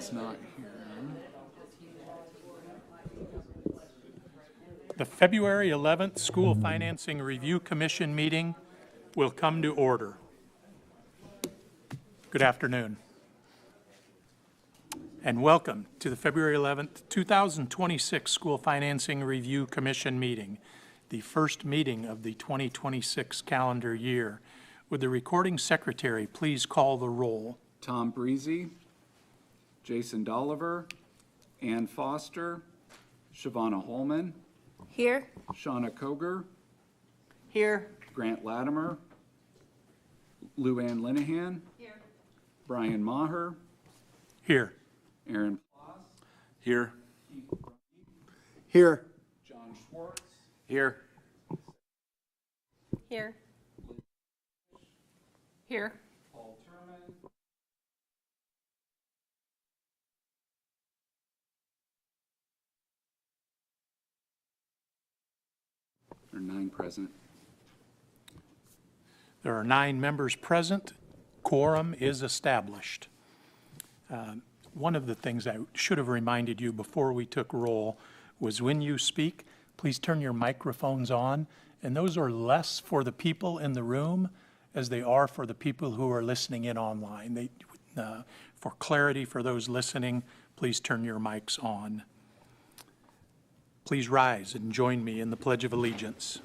He's not here. The February 11th School Financing Review Commission meeting will come to order. Good afternoon, and welcome to the February 11th, 2026 School Financing Review Commission meeting, the first meeting of the 2026 calendar year. Would the recording secretary please call the roll? Tom Breezy, Jason Dolliver, Ann Foster, Shavonna Holman, Here. Shauna Koger, Here. Grant Latimer, Lou Ann Linehan, here. Brian Maher, Here. Aaron Ploss, Here. here. John Schwartz, Here. Here. Here. Paul Turman, there are 9 present. There are 9 members present. Quorum is established. One of the things I should have reminded you before we took roll was when you speak, please turn your microphones on. And those are less for the people in the room as they are for the people who are listening in online. For clarity for those listening, please turn your mics on. Please rise and join me in the Pledge of Allegiance.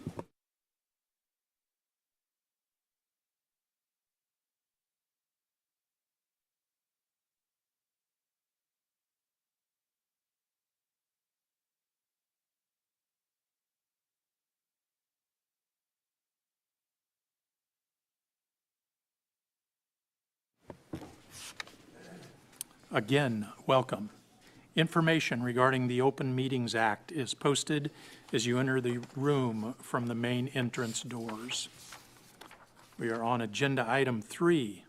Again, welcome. Information regarding the Open Meetings Act is posted as you enter the room from the main entrance doors. We are on agenda item 3.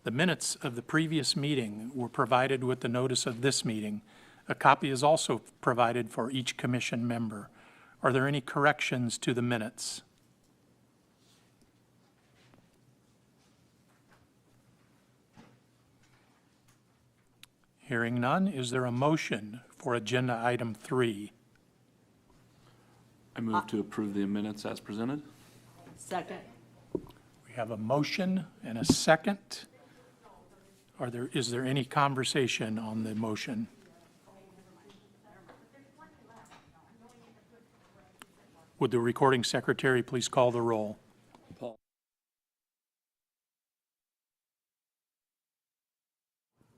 The minutes of the previous meeting were provided with the notice of this meeting. A copy is also provided for each commission member. Are there any corrections to the minutes? Hearing none, is there a motion for agenda item 3? I move to approve the minutes as presented. Second. We have a motion and a second. Is there any conversation on the motion? Would the recording secretary please call the roll? Paul.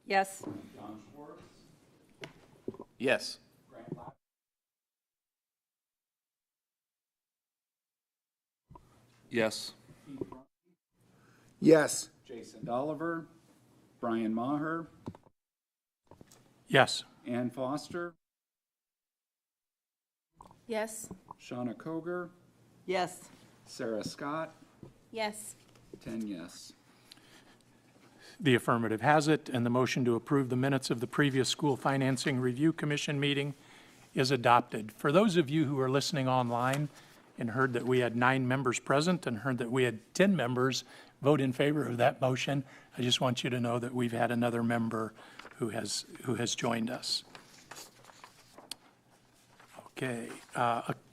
Yes. John Schwartz, Yes. Grant Latimer, Yes. Yes. Jason Dolliver, Brian Maher, Yes. Ann Foster, Yes. Shauna Koger, Yes. Sarah Scott, Yes. 10 yes. The affirmative has it, and the motion to approve the minutes of the previous School Financing Review Commission meeting is adopted. For those of you who are listening online and heard that we had 9 members present and heard that we had 10 members vote in favor of that motion, I just want you to know that we've had another member who has joined us. Okay,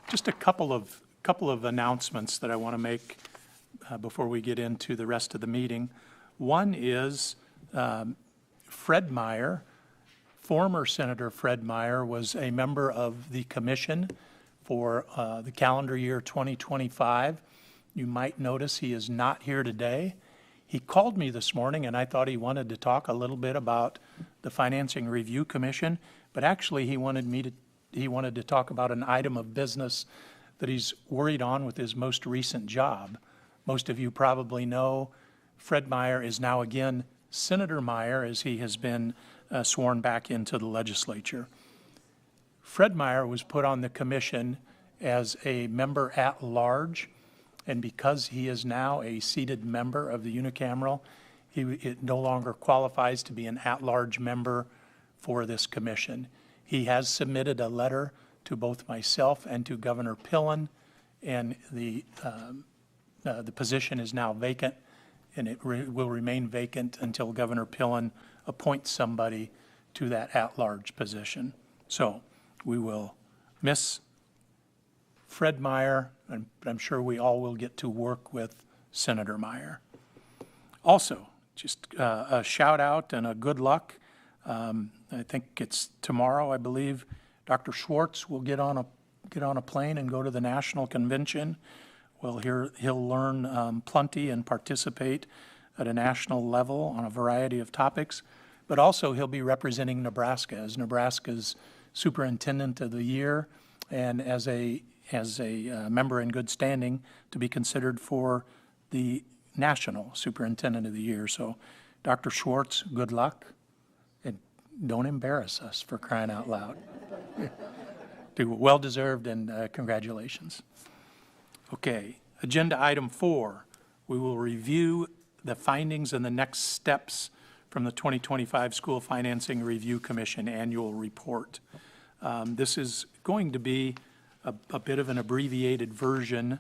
just a couple of announcements that I want to make before we get into the rest of the meeting. One is Fred Meyer, former Senator Fred Meyer, was a member of the commission for the calendar year 2025. You might notice he is not here today. He called me this morning and I thought he wanted to talk a little bit about the Financing Review Commission, but actually he wanted to talk about an item of business that he's worried on with his most recent job. Most of you probably know Fred Meyer is now again Senator Meyer, as he has been sworn back into the legislature. Fred Meyer was put on the commission as a member at large, and because he is now a seated member of the unicameral, it no longer qualifies to be an at-large member for this commission. He has submitted a letter to both myself and to Governor Pillen, and the position is now vacant, and it will remain vacant until Governor Pillen appoints somebody to that at-large position. So we will miss Fred Meyer, and I'm sure we all will get to work with Senator Meyer. Also, just a shout out and a good luck. I think it's tomorrow, I believe. Dr. Schwartz will get on a plane and go to the national convention. Well, he'll learn plenty and participate at a national level on a variety of topics. But also, he'll be representing Nebraska as Nebraska's Superintendent of the Year, and as a member in good standing to be considered for the National Superintendent of the Year. So, Dr. Schwartz, good luck, and don't embarrass us, for crying out loud. Well-deserved, and congratulations. Okay, agenda item 4, we will review the findings and the next steps from the 2025 School Financing Review Commission Annual Report. This is going to be a bit of an abbreviated version,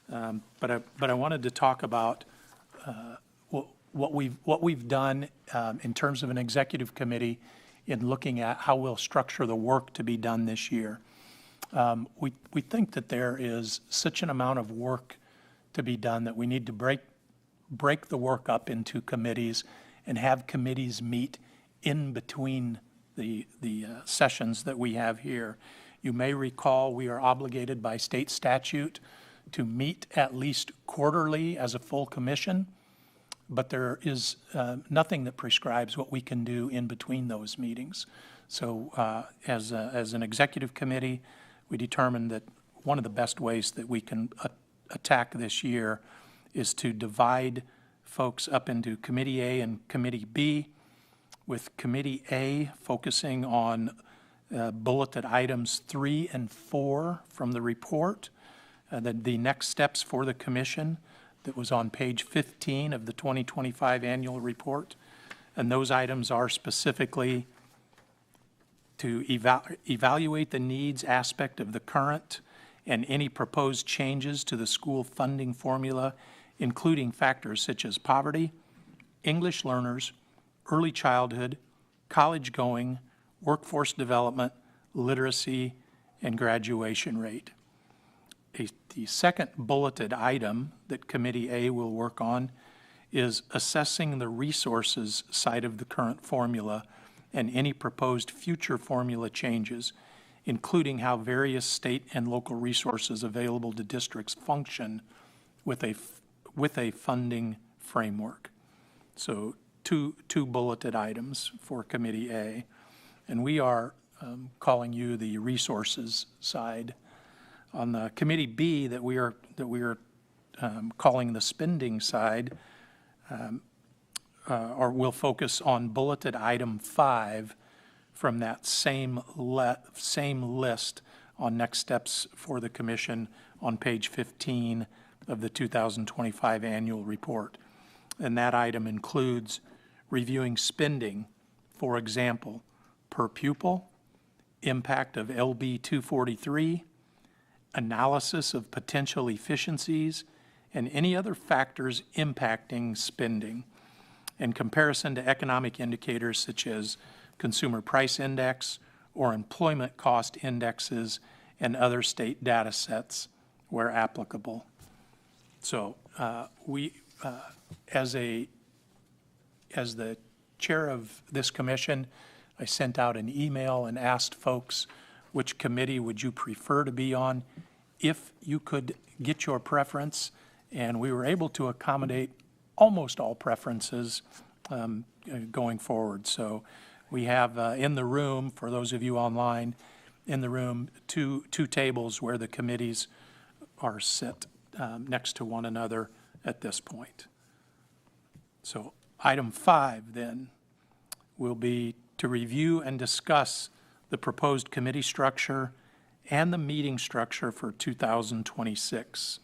but I wanted to talk about what we've done in terms of an executive committee in looking at how we'll structure the work to be done this year. We think that there is such an amount of work to be done that we need to break the work up into committees and have committees meet in between the sessions that we have here. You may recall we are obligated by state statute to meet at least quarterly as a full commission, but there is nothing that prescribes what we can do in between those meetings. So as an executive committee, we determined that one of the best ways that we can attack this year is to divide folks up into Committee A and Committee B, with Committee A focusing on bulleted items 3 and 4 from the report, the next steps for the commission that was on page 15 of the 2025 annual report. And those items are specifically to evaluate the needs aspect of the current and any proposed changes to the school funding formula, including factors such as poverty, English learners, early childhood, college going, workforce development, literacy, and graduation rate. The second bulleted item that Committee A will work on is assessing the resources side of the current formula and any proposed future formula changes, including how various state and local resources available to districts function with a funding framework. So two bulleted items for Committee A. And we are calling you the resources side. On the Committee B that we are calling the spending side, or we'll focus on bulleted item 5 from that same list on next steps for the commission on page 15 of the 2025 annual report. And that item includes reviewing spending, for example, per pupil, impact of LB 243, analysis of potential efficiencies, and any other factors impacting spending, in comparison to economic indicators such as consumer price index or employment cost indexes and other state data sets where applicable. So as the chair of this commission, I sent out an email and asked folks, which committee would you prefer to be on if you could get your preference, and we were able to accommodate almost all preferences going forward. So we have in the room, for those of you online, in the room, two tables where the committees are set next to one another at this point. So item 5 then will be to review and discuss the proposed committee structure and the meeting structure for 2026.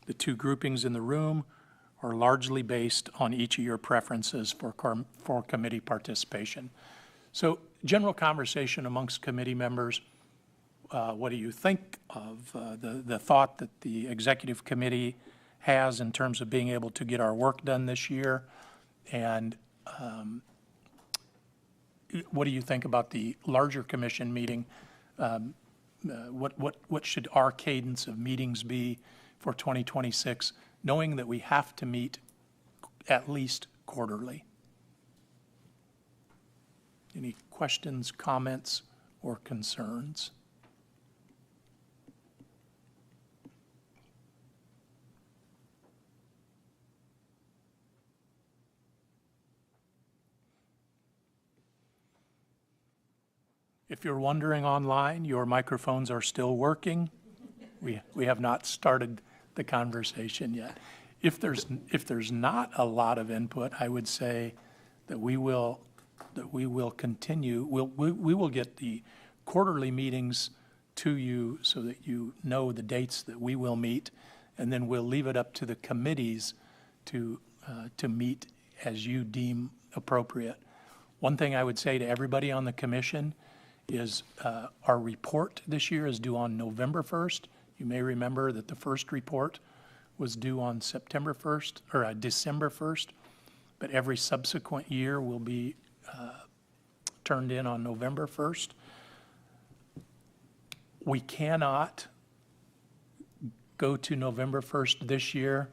The two groupings in the room are largely based on each of your preferences for committee participation. So general conversation amongst committee members. What do you think of the thought that the executive committee has in terms of being able to get our work done this year? And what do you think about the larger commission meeting? What should our cadence of meetings be for 2026, knowing that we have to meet at least quarterly? Any questions, comments, or concerns? If you're wondering online, your microphones are still working. We have not started the conversation yet. If there's not a lot of input, I would say that we will continue. We will get the quarterly meetings to you so that you know the dates that we will meet, and then we'll leave it up to the committees to meet as you deem appropriate. One thing I would say to everybody on the commission is our report this year is due on November 1st. You may remember that the first report was due on September 1st, or December 1st, but every subsequent year will be turned in on November 1st. We cannot go to November 1st this year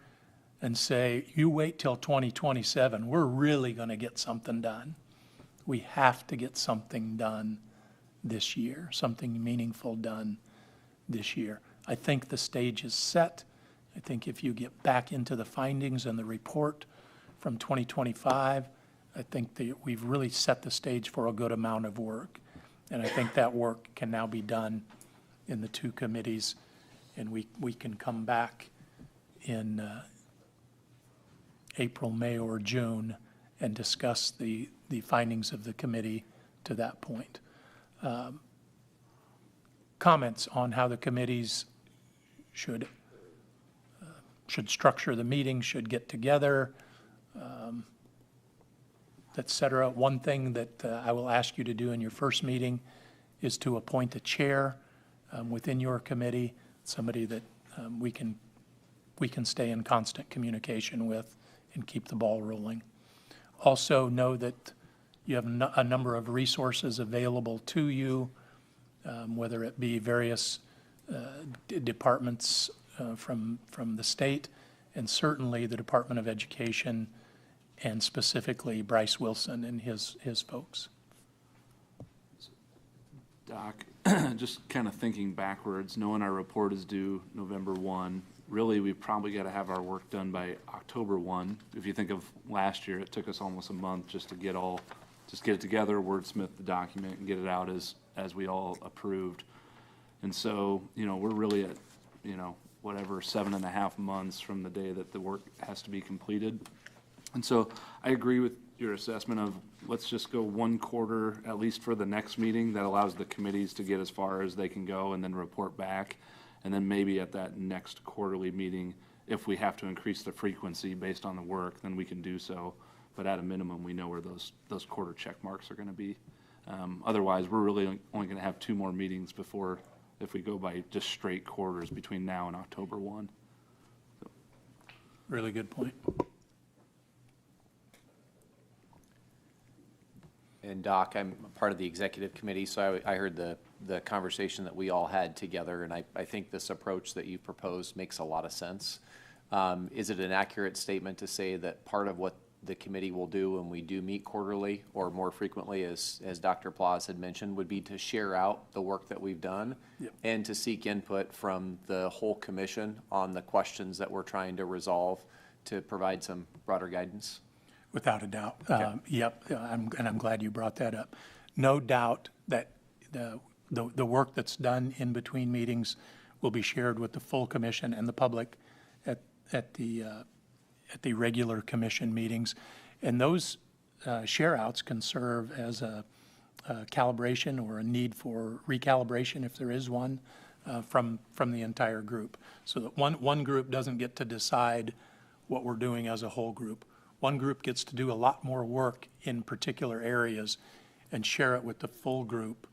and say, you wait till 2027, we're really going to get something done. We have to get something done this year, something meaningful done this year. I think the stage is set. I think if you get back into the findings and the report from 2025, I think that we've really set the stage for a good amount of work. And I think that work can now be done in the two committees, and we can come back in April, May, or June and discuss the findings of the committee to that point. Comments on how the committees should structure the meeting, should get together, et cetera. One thing that I will ask you to do in your first meeting is to appoint a chair within your committee, somebody that we can stay in constant communication with and keep the ball rolling. Also know that you have a number of resources available to you, whether it be various departments from the state, and certainly the Department of Education, and specifically Bryce Wilson and his folks. Doc, just kind of thinking backwards, knowing our report is due November 1, really, we've probably got to have our work done by October 1. If you think of last year, it took us almost a month just to get it together, wordsmith the document, and get it out as we all approved. And so, we're really at, whatever, 7.5 months from the day that the work has to be completed. And so I agree with your assessment of let's just go one quarter, at least for the next meeting. That allows the committees to get as far as they can go and then report back. And then maybe at that next quarterly meeting, if we have to increase the frequency based on the work, then we can do so. But at a minimum, we know where those quarter check marks are going to be. Otherwise, we're really only going to have 2 more meetings before, if we go by just straight quarters, between now and October 1. Really good point. And Doc, I'm part of the executive committee, so I heard the conversation that we all had together, and I think this approach that you proposed makes a lot of sense. Is it an accurate statement to say that part of what the committee will do when we do meet quarterly or more frequently, as Dr. Plaus had mentioned, would be to share out the work that we've done? Yep. And to seek input from the whole commission on the questions that we're trying to resolve to provide some broader guidance? Without a doubt. Okay. Yep, I'm glad you brought that up. No doubt that the work that's done in between meetings will be shared with the full commission and the public at the regular commission meetings. And those share-outs can serve as a calibration or a need for recalibration, if there is one, from the entire group. So that one group doesn't get to decide what we're doing as a whole group. One group gets to do a lot more work in particular areas and share it with the full group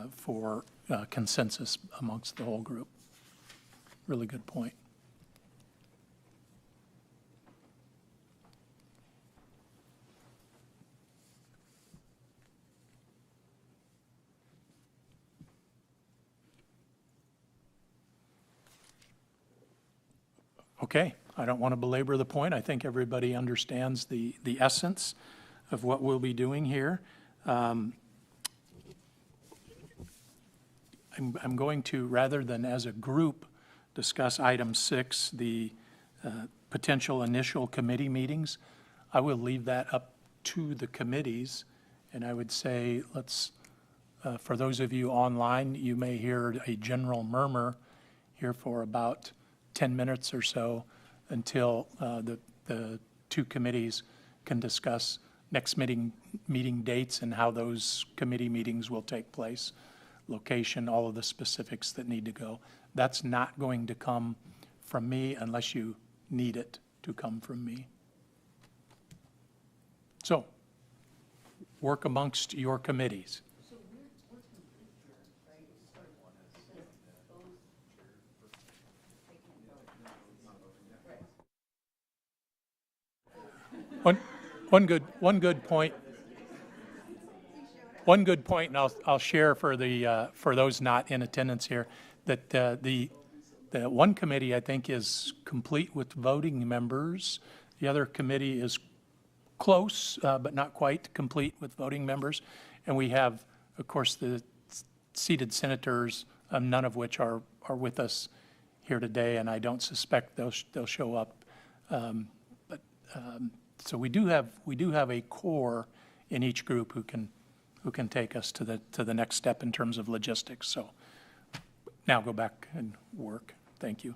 for consensus amongst the whole group. Really good point. Okay, I don't want to belabor the point. I think everybody understands the essence of what we'll be doing here. I'm going to, rather than as a group, discuss item 6, the potential initial committee meetings. I will leave that up to the committees, and I would say, let's, for those of you online, you may hear a general murmur here for about 10 minutes or so until the two committees can discuss next meeting dates and how those committee meetings will take place, location, all of the specifics that need to go. That's not going to come from me unless you need it to come from me. So, work amongst your committees. One good point. One good point, and I'll share for for those not in attendance here, that the one committee I think is complete with voting members. The other committee is close, but not quite complete with voting members. And we have, of course, the seated senators, none of which are with us here today, and I don't suspect they'll show up. So we do have a core in each group who can take us to the next step in terms of logistics. So now go back and work. Thank you.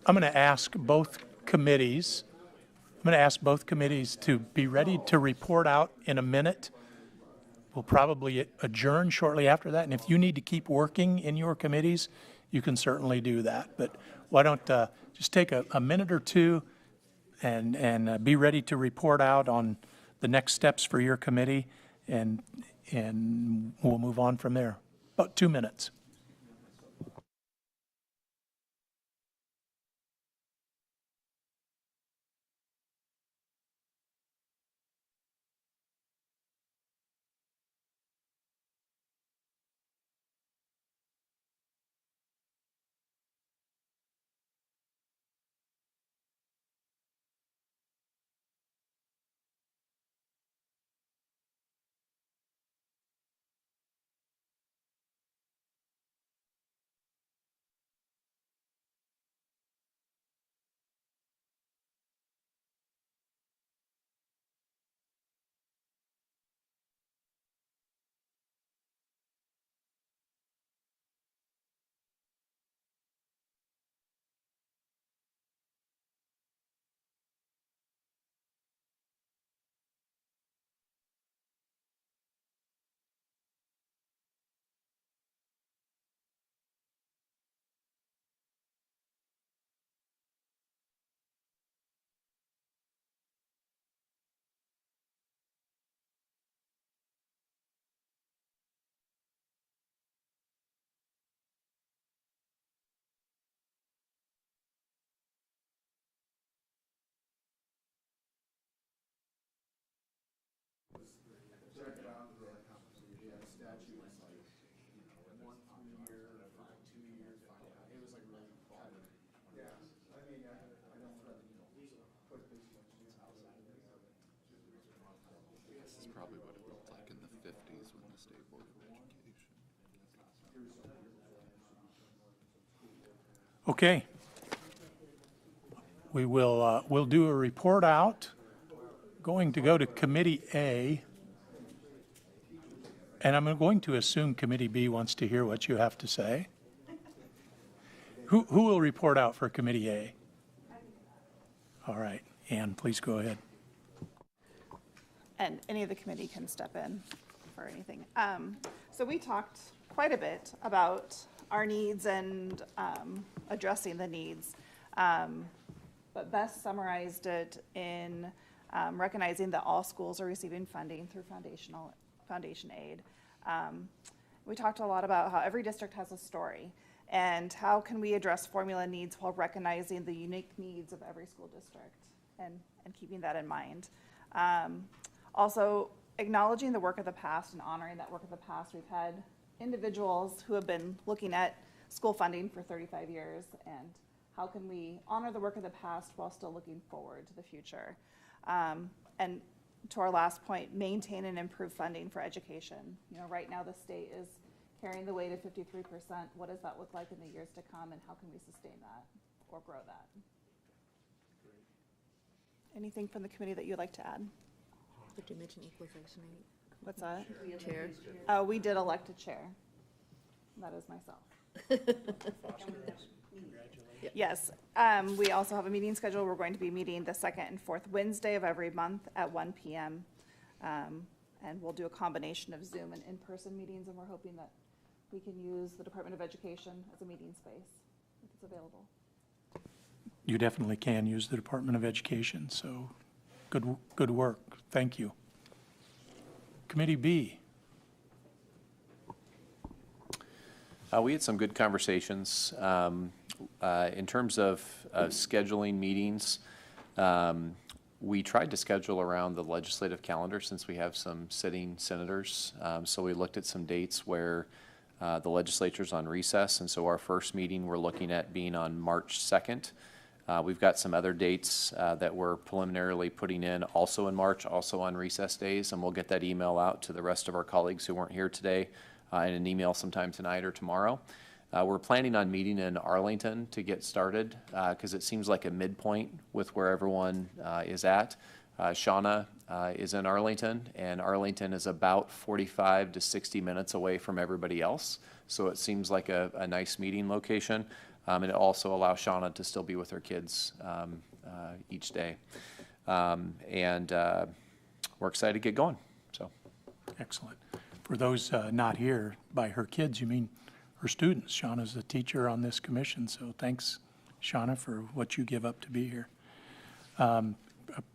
I'm gonna ask both committees, to be ready to report out in a minute. We'll probably adjourn shortly after that, and if you need to keep working in your committees, you can certainly do that. But why don't, just take a minute or two and be ready to report out on the next steps for your committee, and we'll move on from there. About 2 minutes. This is probably what it looked like in the 50s when the State Board of Education. Okay. We will, we'll do a report out. Going to go to Committee A. And I'm going to assume Committee B wants to hear what you have to say. Who will report out for Committee A? All right. Ann, please go ahead. And any of the committee can step in for anything. So we talked quite a bit about our needs and addressing the needs, but best summarized it in recognizing that all schools are receiving funding through foundation aid. We talked a lot about how every district has a story and how can we address formula needs while recognizing the unique needs of every school district and keeping that in mind. Also, acknowledging the work of the past and honoring that work of the past. We've had individuals who have been looking at school funding for 35 years, and how can we honor the work of the past while still looking forward to the future. And to our last point, maintain and improve funding for education. You know, right now the state is carrying the weight of 53%. What does that look like in the years to come, and how can we sustain that or grow that? Anything from the committee that you'd like to add? Did you mention equalization aid? What's that? Chair. We did elect a chair. That is myself. Yes, we also have a meeting schedule. We're going to be meeting the second and fourth Wednesday of every month at 1 p.m. And we'll do a combination of Zoom and in-person meetings, and we're hoping that we can use the Department of Education as a meeting space if it's available. You definitely can use the Department of Education, so good work. Thank you. Committee B. We had some good conversations. In terms of scheduling meetings, we tried to schedule around the legislative calendar since we have some sitting senators. So we looked at some dates where the legislature's on recess, and so our first meeting we're looking at being on March 2nd. We've got some other dates that we're preliminarily putting in also in March, also on recess days, and we'll get that email out to the rest of our colleagues who weren't here today in an email sometime tonight or tomorrow. We're planning on meeting in Arlington to get started because it seems like a midpoint with where everyone is at. Shauna is in Arlington, and Arlington is about 45 to 60 minutes away from everybody else. So it seems like a nice meeting location. And it also allows Shauna to still be with her kids each day. And we're excited to get going, so. Excellent. For those not here, by her kids, you mean her students. Shauna's a teacher on this commission, so thanks, Shauna, for what you give up to be here.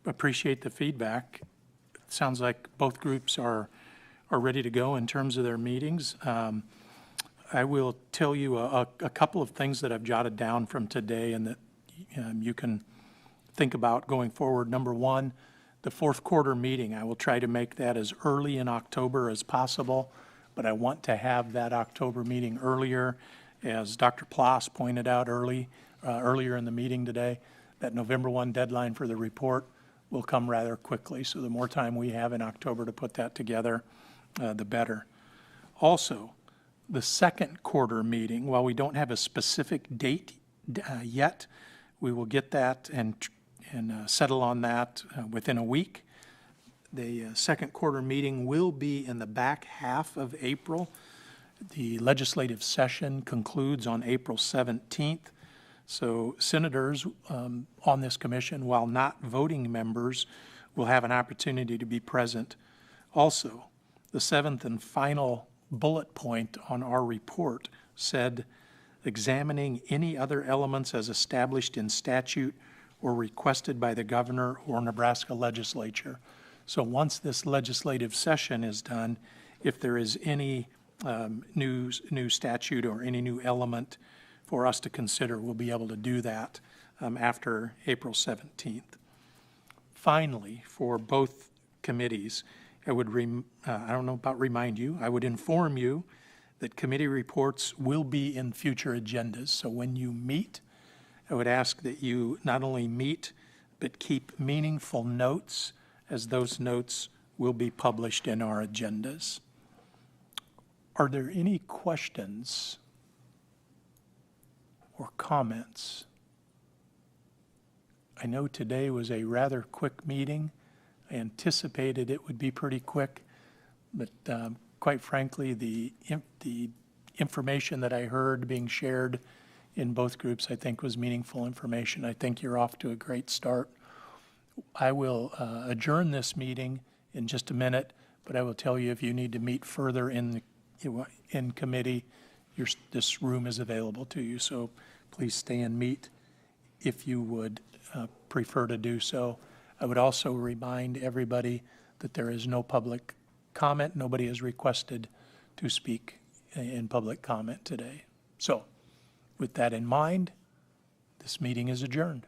Appreciate the feedback. Sounds like both groups are ready to go in terms of their meetings. I will tell you a couple of things that I've jotted down from today and that you can think about going forward. Number one, the fourth quarter meeting, I will try to make that as early in October as possible, but I want to have that October meeting earlier. As Dr. Ploss pointed out earlier in the meeting today, that November 1 deadline for the report will come rather quickly. So the more time we have in October to put that together, the better. Also, the second quarter meeting, while we don't have a specific date yet, we will get that and settle on that within a week. The second quarter meeting will be in the back half of April. The legislative session concludes on April 17th. So senators on this commission, while not voting members, will have an opportunity to be present. Also, the seventh and final bullet point on our report said, examining any other elements as established in statute or requested by the governor or Nebraska legislature. So once this legislative session is done, if there is any new statute or any new element for us to consider, we'll be able to do that after April 17th. Finally, for both committees, I would, I don't know about remind you, I would inform you that committee reports will be in future agendas. So when you meet, I would ask that you not only meet, but keep meaningful notes, as those notes will be published in our agendas. Are there any questions or comments? I know today was a rather quick meeting. I anticipated it would be pretty quick, but quite frankly, the information that I heard being shared in both groups, I think, was meaningful information. I think you're off to a great start. I will adjourn this meeting in just a minute, but I will tell you if you need to meet further in committee, this room is available to you. So please stay and meet if you would prefer to do so. I would also remind everybody that there is no public comment. Nobody has requested to speak in public comment today. So with that in mind, this meeting is adjourned.